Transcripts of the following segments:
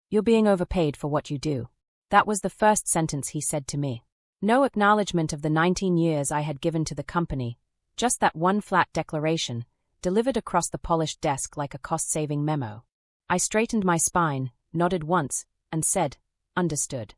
You're being overpaid for what you do. That was the first sentence he said to me. No acknowledgement of the 19 years I had given to the company, just that one flat declaration, delivered across the polished desk like a cost-saving memo. I straightened my spine, nodded once, and said, "Understood."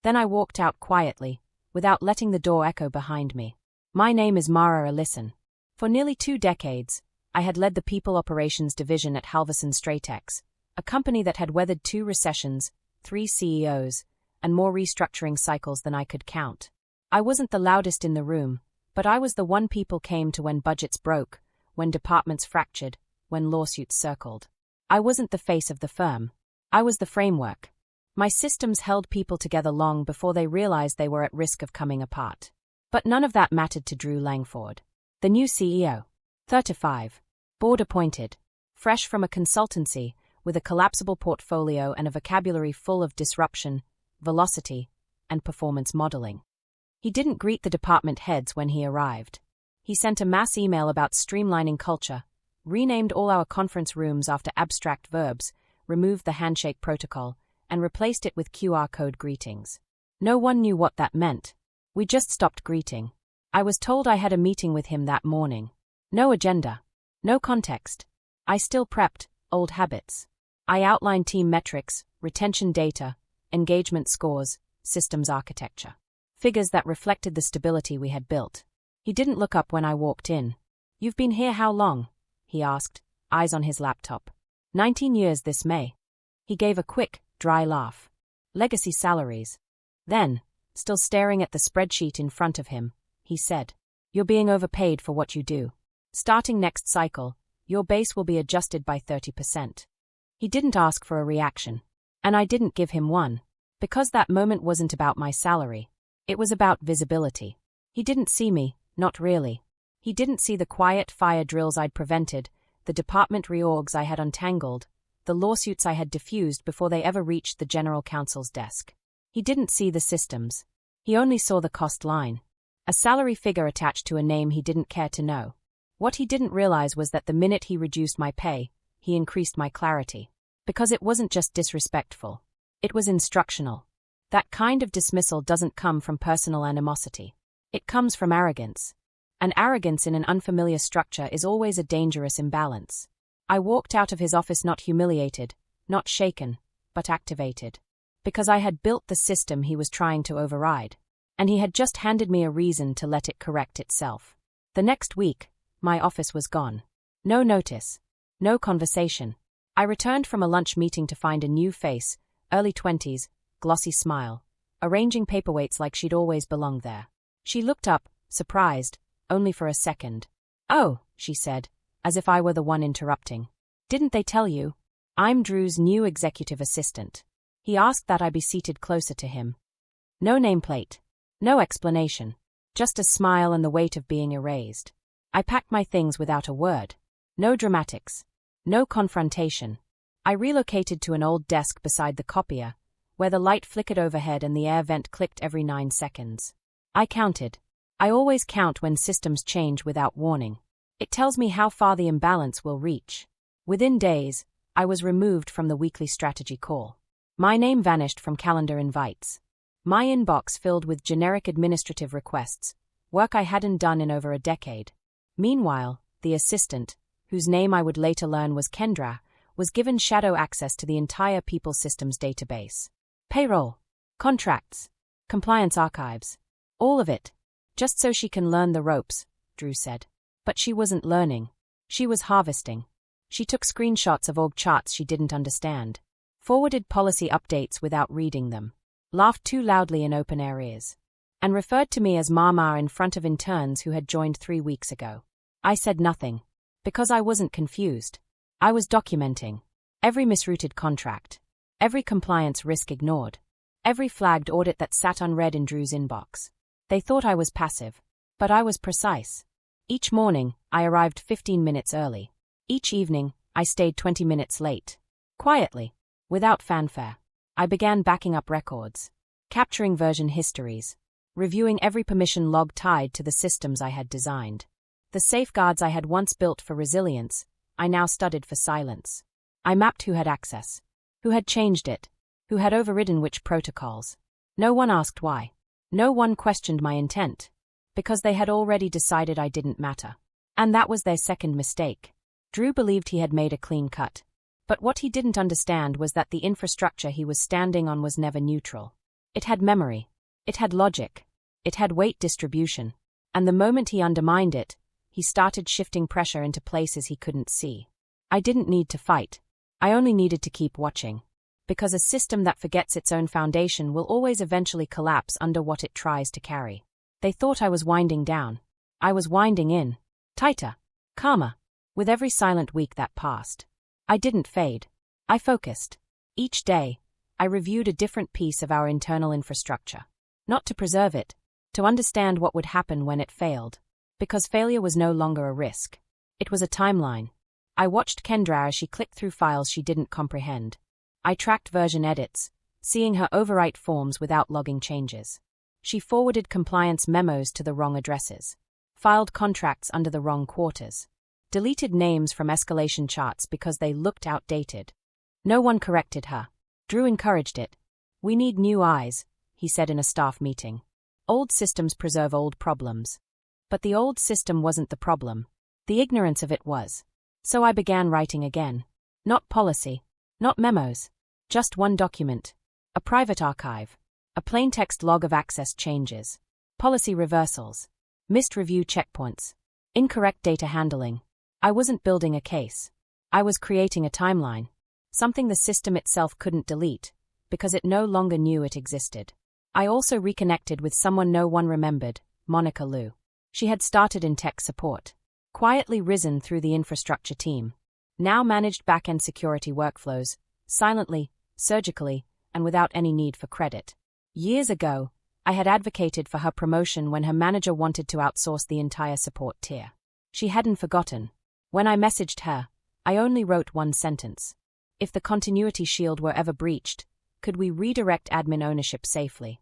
Then I walked out quietly, without letting the door echo behind me. My name is Mara Ellison. For nearly 2 decades, I had led the People Operations Division at Halverson Stratex, a company that had weathered 2 recessions, 3 CEOs, and more restructuring cycles than I could count. I wasn't the loudest in the room, but I was the one people came to when budgets broke, when departments fractured, when lawsuits circled. I wasn't the face of the firm. I was the framework. My systems held people together long before they realized they were at risk of coming apart. But none of that mattered to Drew Langford, the new CEO. 35. Board appointed. Fresh from a consultancy, with a collapsible portfolio and a vocabulary full of disruption, velocity, and performance modeling. He didn't greet the department heads when he arrived. He sent a mass email about streamlining culture, renamed all our conference rooms after abstract verbs, removed the handshake protocol, and replaced it with QR code greetings. No one knew what that meant. We just stopped greeting. I was told I had a meeting with him that morning. No agenda. No context. I still prepped, old habits. I outlined team metrics, retention data, engagement scores, systems architecture. Figures that reflected the stability we had built. He didn't look up when I walked in. "You've been here how long?" he asked, eyes on his laptop. 19 years this May. He gave a quick, dry laugh. Legacy salaries. Then, still staring at the spreadsheet in front of him, he said, "You're being overpaid for what you do. Starting next cycle, your base will be adjusted by 30%. He didn't ask for a reaction. And I didn't give him one. Because that moment wasn't about my salary. It was about visibility. He didn't see me, not really. He didn't see the quiet fire drills I'd prevented, the department reorgs I had untangled, the lawsuits I had diffused before they ever reached the general counsel's desk. He didn't see the systems. He only saw the cost line. A salary figure attached to a name he didn't care to know. What he didn't realize was that the minute he reduced my pay, he increased my clarity. Because it wasn't just disrespectful. It was instructional. That kind of dismissal doesn't come from personal animosity. It comes from arrogance. And arrogance in an unfamiliar structure is always a dangerous imbalance. I walked out of his office not humiliated, not shaken, but activated. Because I had built the system he was trying to override. And he had just handed me a reason to let it correct itself. The next week, my office was gone. No notice. No conversation. I returned from a lunch meeting to find a new face, early 20s, glossy smile, arranging paperweights like she'd always belonged there. She looked up, surprised, only for a second. "Oh," she said, as if I were the one interrupting. "Didn't they tell you? I'm Drew's new executive assistant." He asked that I be seated closer to him. No nameplate. No explanation. Just a smile and the weight of being erased. I packed my things without a word. No dramatics. No confrontation. I relocated to an old desk beside the copier, where the light flickered overhead and the air vent clicked every 9 seconds. I counted. I always count when systems change without warning. It tells me how far the imbalance will reach. Within days, I was removed from the weekly strategy call. My name vanished from calendar invites. My inbox filled with generic administrative requests, work I hadn't done in over a decade. Meanwhile, the assistant, whose name I would later learn was Kendra, was given shadow access to the entire People Systems database. Payroll, contracts, compliance archives, all of it, just so she can learn the ropes, Drew said. But she wasn't learning. She was harvesting. She took screenshots of org charts she didn't understand, forwarded policy updates without reading them, laughed too loudly in open air ears, and referred to me as Mama in front of interns who had joined 3 weeks ago. I said nothing. Because I wasn't confused. I was documenting every misrouted contract, every compliance risk ignored, every flagged audit that sat unread in Drew's inbox. They thought I was passive, but I was precise. Each morning, I arrived 15 minutes early. Each evening, I stayed 20 minutes late. Quietly, without fanfare, I began backing up records, capturing version histories, reviewing every permission log tied to the systems I had designed. The safeguards I had once built for resilience, I now studied for silence. I mapped who had access, who had changed it, Who had overridden which protocols? No one asked why. No one questioned my intent. Because they had already decided I didn't matter. And that was their second mistake. Drew believed he had made a clean cut. But what he didn't understand was that the infrastructure he was standing on was never neutral. It had memory. It had logic. It had weight distribution. And the moment he undermined it, he started shifting pressure into places he couldn't see. I didn't need to fight. I only needed to keep watching. Because a system that forgets its own foundation will always eventually collapse under what it tries to carry. They thought I was winding down. I was winding in. Tighter. Calmer. With every silent week that passed. I didn't fade. I focused. Each day, I reviewed a different piece of our internal infrastructure. Not to preserve it, to understand what would happen when it failed. Because failure was no longer a risk. It was a timeline. I watched Kendra as she clicked through files she didn't comprehend. I tracked version edits, seeing her overwrite forms without logging changes. She forwarded compliance memos to the wrong addresses. Filed contracts under the wrong quarters. Deleted names from escalation charts because they looked outdated. No one corrected her. Drew encouraged it. We need new eyes, he said in a staff meeting. Old systems preserve old problems. But the old system wasn't the problem. The ignorance of it was. So I began writing again. Not policy. Not memos. Just one document. A private archive. A plain-text log of access changes. Policy reversals. Missed review checkpoints. Incorrect data handling. I wasn't building a case. I was creating a timeline. Something the system itself couldn't delete, because it no longer knew it existed. I also reconnected with someone no one remembered, Monica Liu. She had started in tech support. Quietly risen through the infrastructure team. Now managed back-end security workflows, silently, surgically, and without any need for credit. Years ago, I had advocated for her promotion when her manager wanted to outsource the entire support tier. She hadn't forgotten. When I messaged her, I only wrote one sentence. If the continuity shield were ever breached, could we redirect admin ownership safely?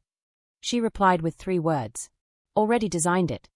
She replied with 3 words. Already designed it.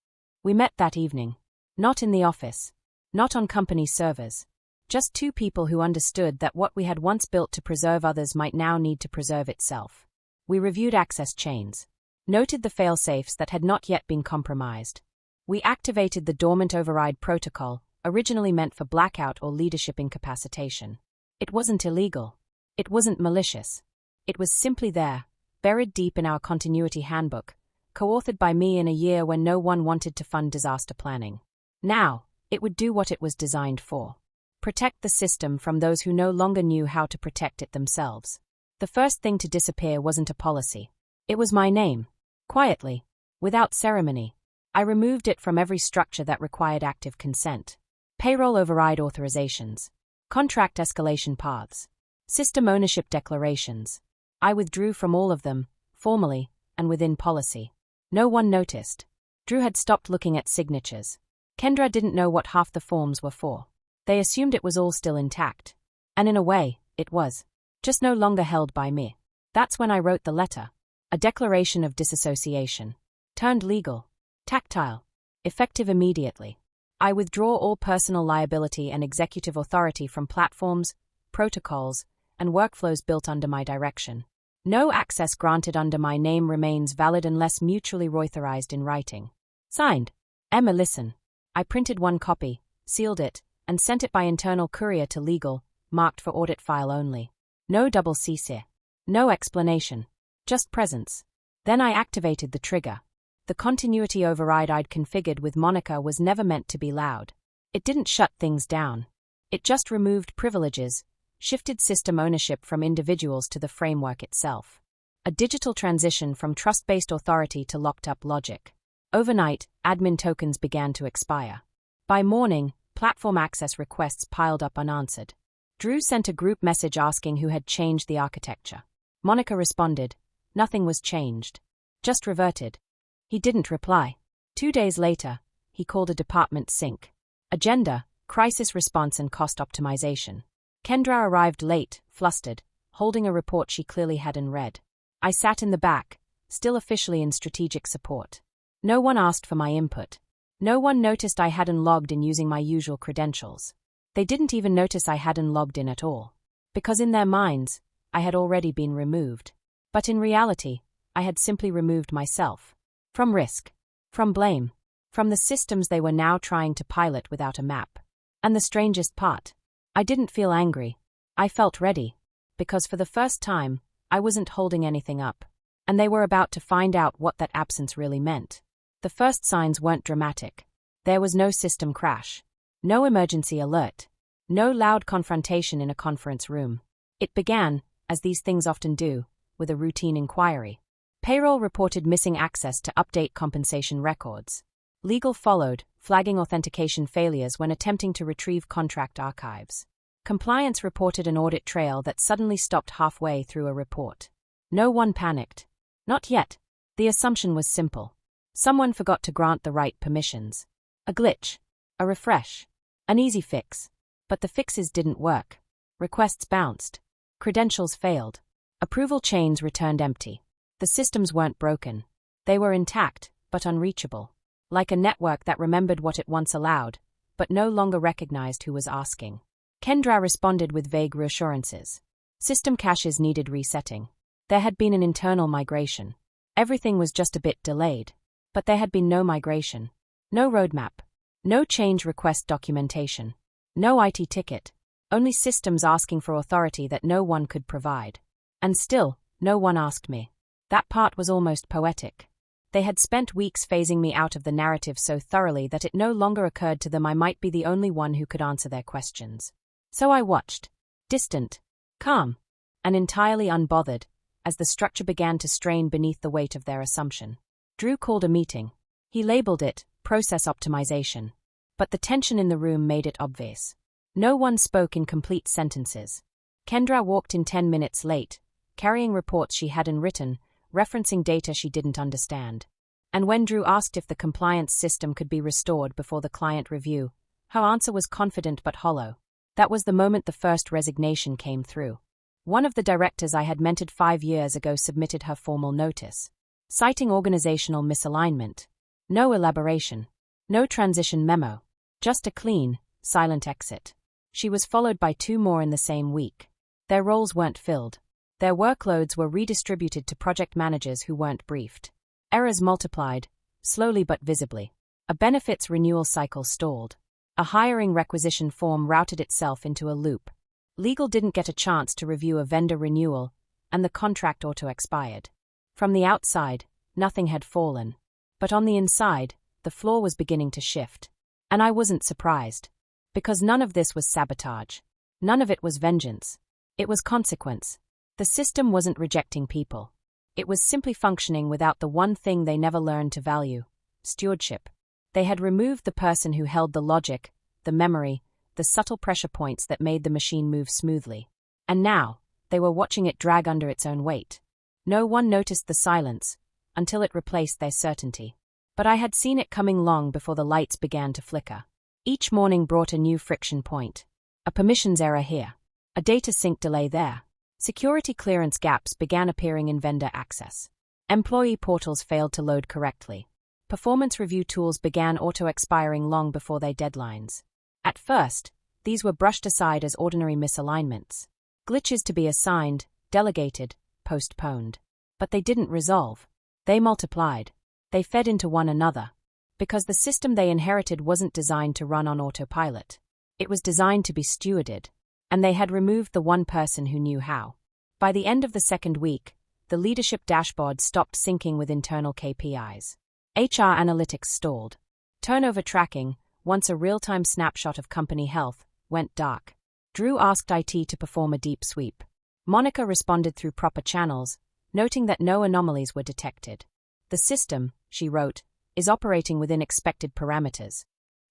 We met that evening. Not in the office. Not on company servers. Just 2 people who understood that what we had once built to preserve others might now need to preserve itself. We reviewed access chains. Noted the failsafes that had not yet been compromised. We activated the dormant override protocol, originally meant for blackout or leadership incapacitation. It wasn't illegal. It wasn't malicious. It was simply there, buried deep in our continuity handbook, co-authored by me in a year when no one wanted to fund disaster planning. Now, it would do what it was designed for. Protect the system from those who no longer knew how to protect it themselves. The first thing to disappear wasn't a policy. It was my name. Quietly, without ceremony, I removed it from every structure that required active consent. Payroll override authorizations. Contract escalation paths. System ownership declarations. I withdrew from all of them, formally, and within policy. No one noticed. Drew had stopped looking at signatures. Kendra didn't know what half the forms were for. They assumed it was all still intact. And in a way, it was. Just no longer held by me. That's when I wrote the letter. A declaration of disassociation. Turned legal. Tactile. Effective immediately. I withdraw all personal liability and executive authority from platforms, protocols, and workflows built under my direction. No access granted under my name remains valid unless mutually authorized in writing. Signed. Emma Listen. I printed one copy, sealed it, and sent it by internal courier to legal, marked for audit file only. No double CC. No explanation. Just presence. Then I activated the trigger. The continuity override I'd configured with Monica was never meant to be loud. It didn't shut things down. It just removed privileges, shifted system ownership from individuals to the framework itself. A digital transition from trust-based authority to locked-up logic. Overnight, admin tokens began to expire. By morning, platform access requests piled up unanswered. Drew sent a group message asking who had changed the architecture. Monica responded, nothing was changed. Just reverted. He didn't reply. 2 days later, he called a department sync. Agenda, crisis response and cost optimization. Kendra arrived late, flustered, holding a report she clearly hadn't read. I sat in the back, still officially in strategic support. No one asked for my input. No one noticed I hadn't logged in using my usual credentials. They didn't even notice I hadn't logged in at all. Because in their minds, I had already been removed. But in reality, I had simply removed myself. From risk. From blame. From the systems they were now trying to pilot without a map. And the strangest part, I didn't feel angry. I felt ready. Because for the first time, I wasn't holding anything up. And they were about to find out what that absence really meant. The first signs weren't dramatic. There was no system crash. No emergency alert. No loud confrontation in a conference room. It began, as these things often do, with a routine inquiry. Payroll reported missing access to update compensation records. Legal followed, flagging authentication failures when attempting to retrieve contract archives. Compliance reported an audit trail that suddenly stopped halfway through a report. No one panicked. Not yet. The assumption was simple. Someone forgot to grant the right permissions. A glitch. A refresh. An easy fix. But the fixes didn't work. Requests bounced. Credentials failed. Approval chains returned empty. The systems weren't broken. They were intact, but unreachable. Like a network that remembered what it once allowed, but no longer recognized who was asking. Kendra responded with vague reassurances. System caches needed resetting. There had been an internal migration. Everything was just a bit delayed. But there had been no migration. No roadmap. No change request documentation. No IT ticket. Only systems asking for authority that no one could provide. And still, no one asked me. That part was almost poetic. They had spent weeks phasing me out of the narrative so thoroughly that it no longer occurred to them I might be the only one who could answer their questions. So I watched. Distant. Calm. And entirely unbothered, as the structure began to strain beneath the weight of their assumption. Drew called a meeting. He labeled it process optimization. But the tension in the room made it obvious. No one spoke in complete sentences. Kendra walked in 10 minutes late, carrying reports she hadn't written, referencing data she didn't understand. And when Drew asked if the compliance system could be restored before the client review, her answer was confident but hollow. That was the moment the first resignation came through. One of the directors I had mentored 5 years ago submitted her formal notice, citing organizational misalignment. No elaboration. No transition memo. Just a clean, silent exit. She was followed by 2 more in the same week. Their roles weren't filled. Their workloads were redistributed to project managers who weren't briefed. Errors multiplied, slowly but visibly. A benefits renewal cycle stalled. A hiring requisition form routed itself into a loop. Legal didn't get a chance to review a vendor renewal, and the contract auto-expired. From the outside, nothing had fallen. But on the inside, the floor was beginning to shift. And I wasn't surprised. Because none of this was sabotage. None of it was vengeance. It was consequence. The system wasn't rejecting people. It was simply functioning without the one thing they never learned to value: stewardship. They had removed the person who held the logic, the memory, the subtle pressure points that made the machine move smoothly. And now, they were watching it drag under its own weight. No one noticed the silence, until it replaced their certainty. But I had seen it coming long before the lights began to flicker. Each morning brought a new friction point. A permissions error here. A data sync delay there. Security clearance gaps began appearing in vendor access. Employee portals failed to load correctly. Performance review tools began auto-expiring long before their deadlines. At first, these were brushed aside as ordinary misalignments. Glitches to be assigned, delegated, postponed. But they didn't resolve. They multiplied. They fed into one another. Because the system they inherited wasn't designed to run on autopilot. It was designed to be stewarded. And they had removed the one person who knew how. By the end of the second week, the leadership dashboard stopped syncing with internal KPIs. HR analytics stalled. Turnover tracking, once a real-time snapshot of company health, went dark. Drew asked IT to perform a deep sweep. Monica responded through proper channels, noting that no anomalies were detected. The system, she wrote, is operating within expected parameters.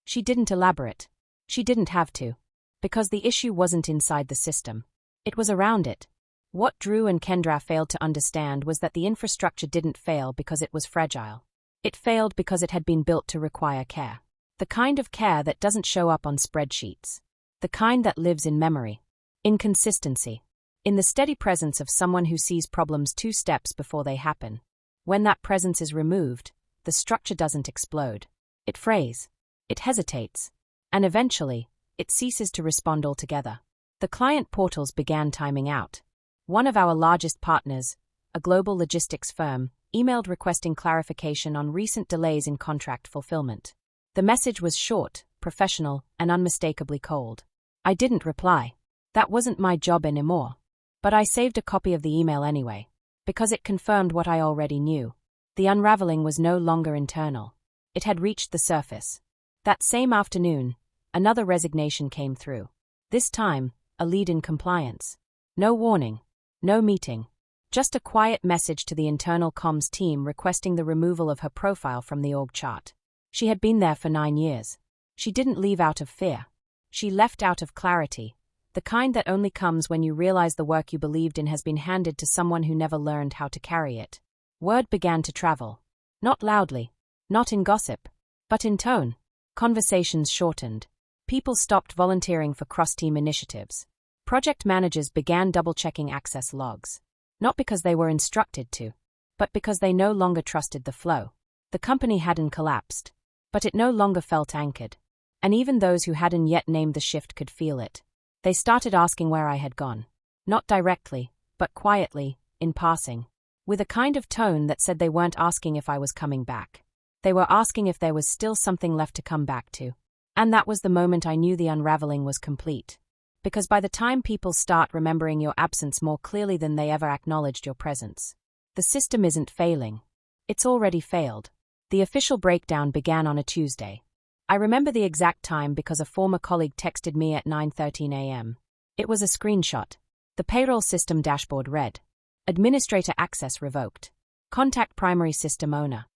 She didn't elaborate. She didn't have to. Because the issue wasn't inside the system. It was around it. What Drew and Kendra failed to understand was that the infrastructure didn't fail because it was fragile. It failed because it had been built to require care. The kind of care that doesn't show up on spreadsheets. The kind that lives in memory. In consistency. In the steady presence of someone who sees problems 2 steps before they happen. When that presence is removed, the structure doesn't explode. It frays. It hesitates. And eventually, it ceases to respond altogether. The client portals began timing out. One of our largest partners, a global logistics firm, emailed requesting clarification on recent delays in contract fulfillment. The message was short, professional, and unmistakably cold. I didn't reply. That wasn't my job anymore. But I saved a copy of the email anyway, because it confirmed what I already knew. The unraveling was no longer internal. It had reached the surface. That same afternoon, another resignation came through. This time, a lead in compliance. No warning. No meeting. Just a quiet message to the internal comms team requesting the removal of her profile from the org chart. She had been there for 9 years. She didn't leave out of fear. She left out of clarity, the kind that only comes when you realize the work you believed in has been handed to someone who never learned how to carry it. Word began to travel. Not loudly, not in gossip, but in tone. Conversations shortened. People stopped volunteering for cross-team initiatives. Project managers began double-checking access logs. Not because they were instructed to, but because they no longer trusted the flow. The company hadn't collapsed, but it no longer felt anchored. And even those who hadn't yet named the shift could feel it. They started asking where I had gone. Not directly, but quietly, in passing. With a kind of tone that said they weren't asking if I was coming back. They were asking if there was still something left to come back to. And that was the moment I knew the unraveling was complete. Because by the time people start remembering your absence more clearly than they ever acknowledged your presence, the system isn't failing. It's already failed. The official breakdown began on a Tuesday. I remember the exact time because a former colleague texted me at 9:13 a.m. It was a screenshot. The payroll system dashboard read, "Administrator access revoked. Contact primary system owner."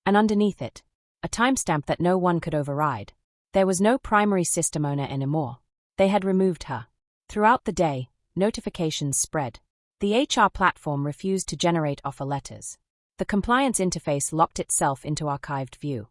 And underneath it, a timestamp that no one could override. There was no primary system owner anymore. They had removed her. Throughout the day, notifications spread. The HR platform refused to generate offer letters. The compliance interface locked itself into archived view.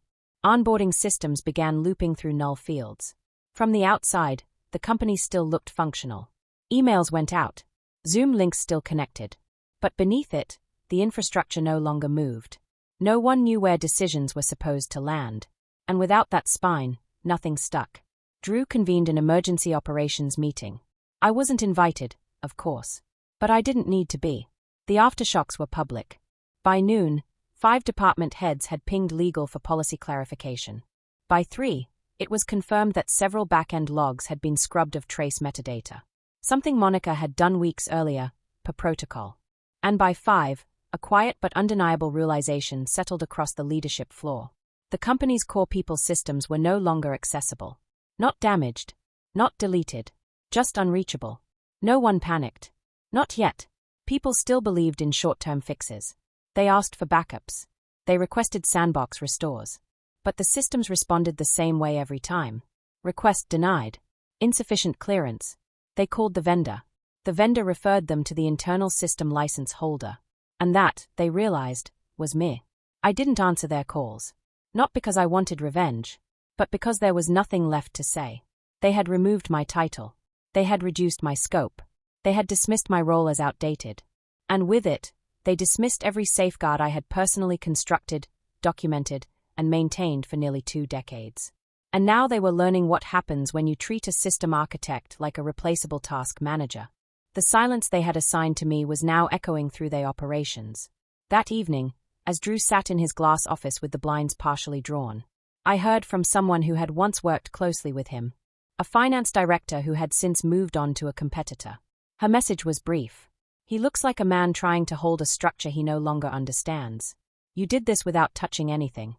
Onboarding systems began looping through null fields. From the outside, the company still looked functional. Emails went out. Zoom links still connected. But beneath it, the infrastructure no longer moved. No one knew where decisions were supposed to land. And without that spine, nothing stuck. Drew convened an emergency operations meeting. I wasn't invited, of course. But I didn't need to be. The aftershocks were public. By noon, 5 department heads had pinged legal for policy clarification. By 3, it was confirmed that several back-end logs had been scrubbed of trace metadata. Something Monica had done weeks earlier, per protocol. And by 5, a quiet but undeniable realization settled across the leadership floor. The company's core people systems were no longer accessible. Not damaged. Not deleted. Just unreachable. No one panicked. Not yet. People still believed in short-term fixes. They asked for backups. They requested sandbox restores. But the systems responded the same way every time. Request denied. Insufficient clearance. They called the vendor. The vendor referred them to the internal system license holder. And that, they realized, was me. I didn't answer their calls. Not because I wanted revenge, but because there was nothing left to say. They had removed my title. They had reduced my scope. They had dismissed my role as outdated. And with it, they dismissed every safeguard I had personally constructed, documented, and maintained for nearly 2 decades. And now they were learning what happens when you treat a system architect like a replaceable task manager. The silence they had assigned to me was now echoing through their operations. That evening, as Drew sat in his glass office with the blinds partially drawn, I heard from someone who had once worked closely with him, a finance director who had since moved on to a competitor. Her message was brief. "He looks like a man trying to hold a structure he no longer understands. You did this without touching anything."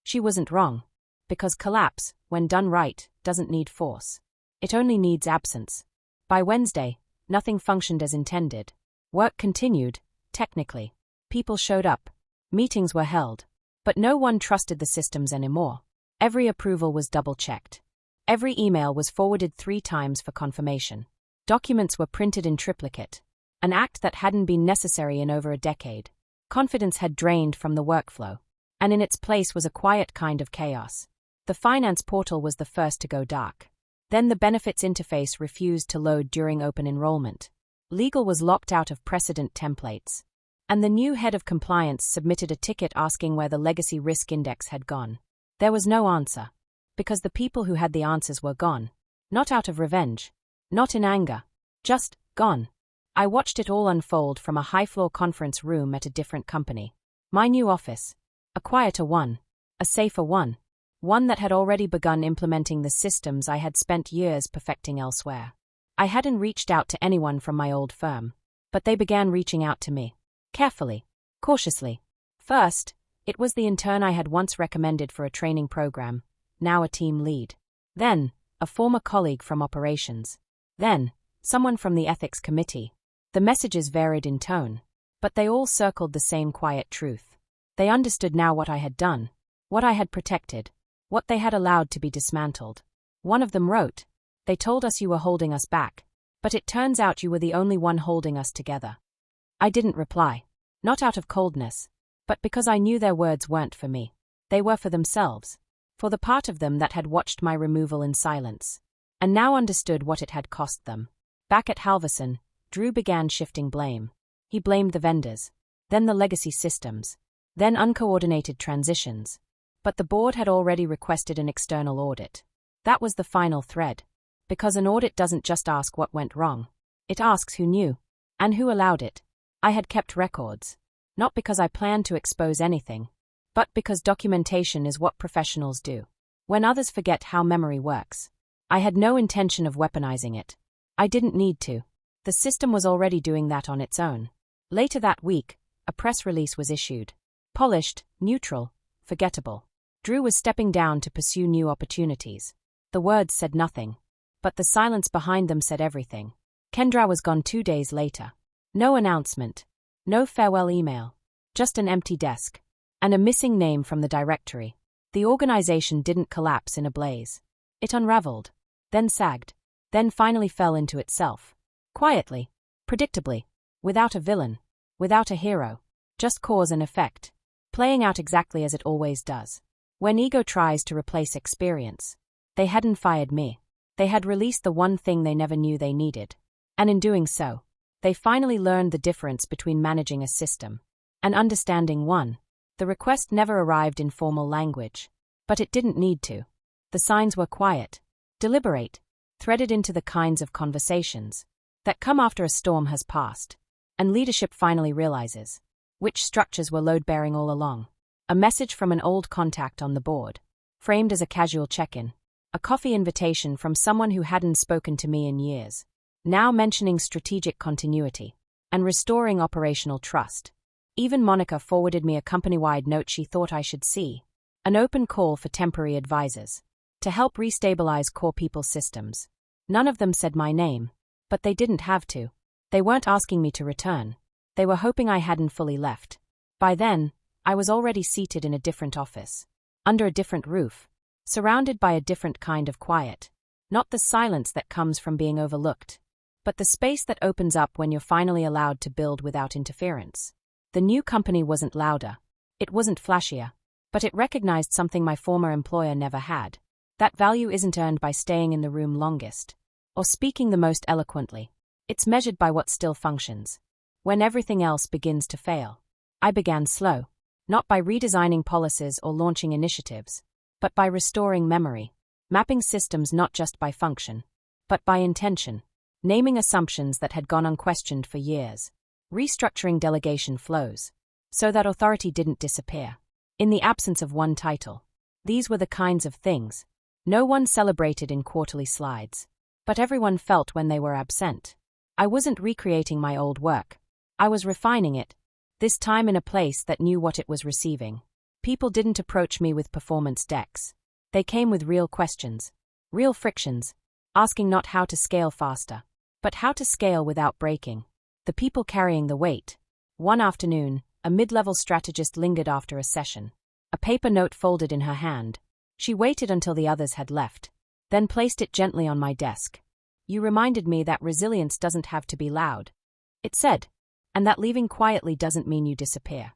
She wasn't wrong. Because collapse, when done right, doesn't need force. It only needs absence. By Wednesday, nothing functioned as intended. Work continued, technically. People showed up. Meetings were held. But no one trusted the systems anymore. Every approval was double-checked. Every email was forwarded 3 times for confirmation. Documents were printed in triplicate, an act that hadn't been necessary in over a decade. Confidence had drained from the workflow, and in its place was a quiet kind of chaos. The finance portal was the first to go dark. Then the benefits interface refused to load during open enrollment. Legal was locked out of precedent templates. And the new head of compliance submitted a ticket asking where the legacy risk index had gone. There was no answer. Because the people who had the answers were gone. Not out of revenge. Not in anger. Just gone. I watched it all unfold from a high-floor conference room at a different company. My new office. A quieter one. A safer one. One that had already begun implementing the systems I had spent years perfecting elsewhere. I hadn't reached out to anyone from my old firm, but they began reaching out to me. Carefully. Cautiously. First, it was the intern I had once recommended for a training program, now a team lead. Then, a former colleague from operations. Then, someone from the ethics committee. The messages varied in tone, but they all circled the same quiet truth. They understood now what I had done, what I had protected, what they had allowed to be dismantled. One of them wrote, "They told us you were holding us back, but it turns out you were the only one holding us together." I didn't reply, not out of coldness, but because I knew their words weren't for me. They were for themselves, for the part of them that had watched my removal in silence, and now understood what it had cost them. Back at Halverson, Drew began shifting blame. He blamed the vendors, then the legacy systems, then uncoordinated transitions. But the board had already requested an external audit. That was the final thread. Because an audit doesn't just ask what went wrong. It asks who knew, and who allowed it. I had kept records. Not because I planned to expose anything, but because documentation is what professionals do. When others forget how memory works. I had no intention of weaponizing it. I didn't need to. The system was already doing that on its own. Later that week, a press release was issued. Polished, neutral, forgettable. Drew was stepping down to pursue new opportunities. The words said nothing, but the silence behind them said everything. Kendra was gone 2 days later. No announcement. No farewell email. Just an empty desk. And a missing name from the directory. The organization didn't collapse in a blaze. It unraveled. Then sagged. Then finally fell into itself. Quietly. Predictably. Without a villain. Without a hero. Just cause and effect. Playing out exactly as it always does. When ego tries to replace experience. They hadn't fired me. They had released the one thing they never knew they needed. And in doing so, they finally learned the difference between managing a system and understanding one. The request never arrived in formal language. But it didn't need to. The signs were quiet. Deliberate. Threaded into the kinds of conversations that come after a storm has passed. And leadership finally realizes which structures were load-bearing all along. A message from an old contact on the board, framed as a casual check-in. A coffee invitation from someone who hadn't spoken to me in years, now mentioning strategic continuity and restoring operational trust. Even Monica forwarded me a company-wide note she thought I should see. An open call for temporary advisors to help restabilize core people systems. None of them said my name, but they didn't have to. They weren't asking me to return. They were hoping I hadn't fully left. By then, I was already seated in a different office, under a different roof, surrounded by a different kind of quiet. Not the silence that comes from being overlooked, but the space that opens up when you're finally allowed to build without interference. The new company wasn't louder. It wasn't flashier, but it recognized something my former employer never had. That value isn't earned by staying in the room longest, or speaking the most eloquently. It's measured by what still functions. When everything else begins to fail. I began slow, not by redesigning policies or launching initiatives, but by restoring memory, mapping systems not just by function, but by intention, naming assumptions that had gone unquestioned for years, restructuring delegation flows, so that authority didn't disappear. In the absence of one title, these were the kinds of things no one celebrated in quarterly slides, but everyone felt when they were absent. I wasn't recreating my old work. I was refining it, this time in a place that knew what it was receiving. People didn't approach me with performance decks. They came with real questions, real frictions, asking not how to scale faster, but how to scale without breaking. The people carrying the weight. One afternoon, a mid-level strategist lingered after a session, a paper note folded in her hand. She waited until the others had left, then placed it gently on my desk. "You reminded me that resilience doesn't have to be loud," it said, "and that leaving quietly doesn't mean you disappear."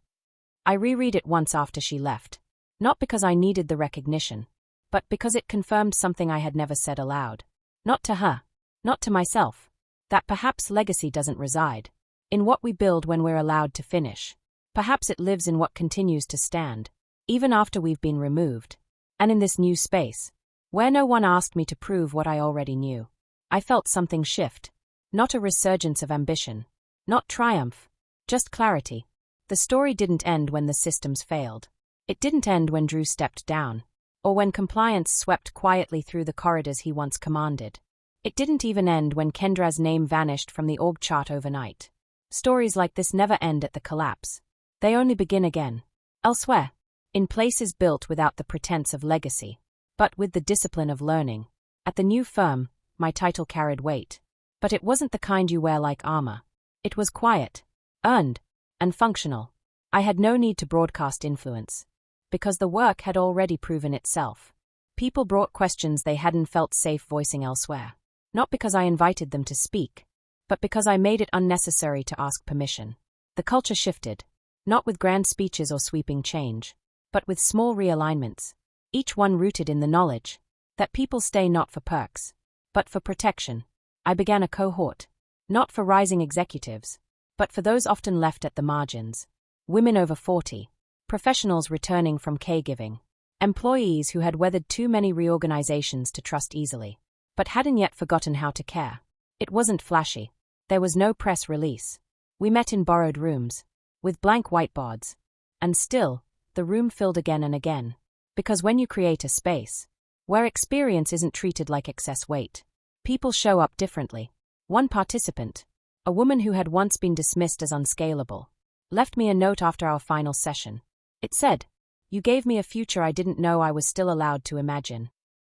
I reread it once after she left, not because I needed the recognition, but because it confirmed something I had never said aloud. Not to her, not to myself, that perhaps legacy doesn't reside in what we build when we're allowed to finish. Perhaps it lives in what continues to stand, even after we've been removed. And in this new space, where no one asked me to prove what I already knew, I felt something shift. Not a resurgence of ambition. Not triumph. Just clarity. The story didn't end when the systems failed. It didn't end when Drew stepped down, or when compliance swept quietly through the corridors he once commanded. It didn't even end when Kendra's name vanished from the org chart overnight. Stories like this never end at the collapse. They only begin again. Elsewhere. In places built without the pretense of legacy, but with the discipline of learning. At the new firm, my title carried weight. But it wasn't the kind you wear like armor. It was quiet, earned, and functional. I had no need to broadcast influence, because the work had already proven itself. People brought questions they hadn't felt safe voicing elsewhere. Not because I invited them to speak, but because I made it unnecessary to ask permission. The culture shifted, not with grand speeches or sweeping change, but with small realignments, each one rooted in the knowledge that people stay not for perks, but for protection. I began a cohort, not for rising executives, but for those often left at the margins. Women over 40, professionals returning from caregiving, employees who had weathered too many reorganizations to trust easily, but hadn't yet forgotten how to care. It wasn't flashy. There was no press release. We met in borrowed rooms, with blank whiteboards. And still, the room filled again and again. Because when you create a space where experience isn't treated like excess weight, people show up differently. One participant, a woman who had once been dismissed as unscalable, left me a note after our final session. It said, "You gave me a future I didn't know I was still allowed to imagine."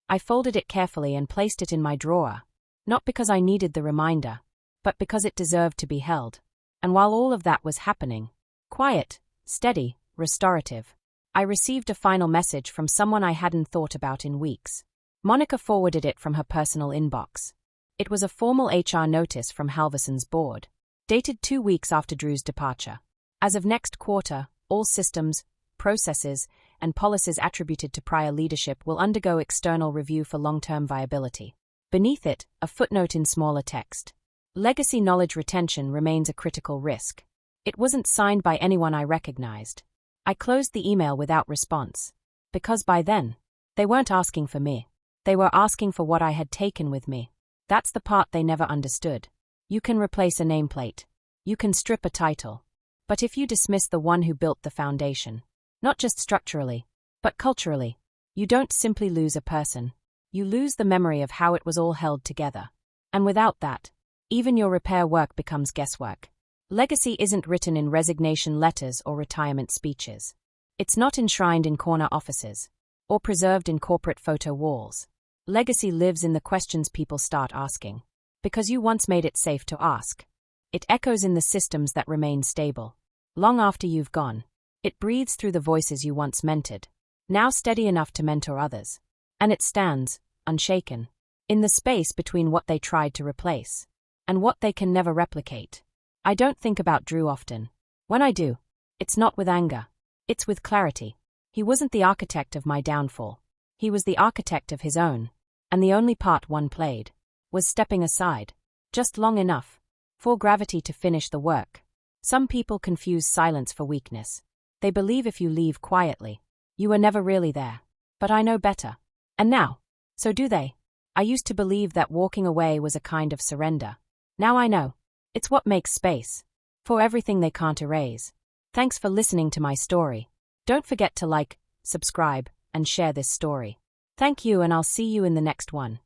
I folded it carefully and placed it in my drawer, not because I needed the reminder, but because it deserved to be held. And while all of that was happening, quiet, steady, restorative, I received a final message from someone I hadn't thought about in weeks. Monica forwarded it from her personal inbox. It was a formal HR notice from Halverson's board, dated 2 weeks after Drew's departure. As of next quarter, all systems, processes, and policies attributed to prior leadership will undergo external review for long-term viability. Beneath it, a footnote in smaller text. Legacy knowledge retention remains a critical risk. It wasn't signed by anyone I recognized. I closed the email without response, because by then, they weren't asking for me. They were asking for what I had taken with me. That's the part they never understood. You can replace a nameplate. You can strip a title. But if you dismiss the one who built the foundation, not just structurally, but culturally, you don't simply lose a person. You lose the memory of how it was all held together. And without that, even your repair work becomes guesswork. Legacy isn't written in resignation letters or retirement speeches. It's not enshrined in corner offices, or preserved in corporate photo walls. Legacy lives in the questions people start asking, because you once made it safe to ask. It echoes in the systems that remain stable, long after you've gone. It breathes through the voices you once mentored, now steady enough to mentor others. And it stands, unshaken, in the space between what they tried to replace and what they can never replicate. I don't think about Drew often. When I do, it's not with anger. It's with clarity. He wasn't the architect of my downfall. He was the architect of his own. And the only part one played was stepping aside, just long enough for gravity to finish the work. Some people confuse silence for weakness. They believe if you leave quietly, you were never really there. But I know better. And now, so do they. I used to believe that walking away was a kind of surrender. Now I know. It's what makes space for everything they can't erase. Thanks for listening to my story. Don't forget to like, subscribe, and share this story. Thank you, and I'll see you in the next one.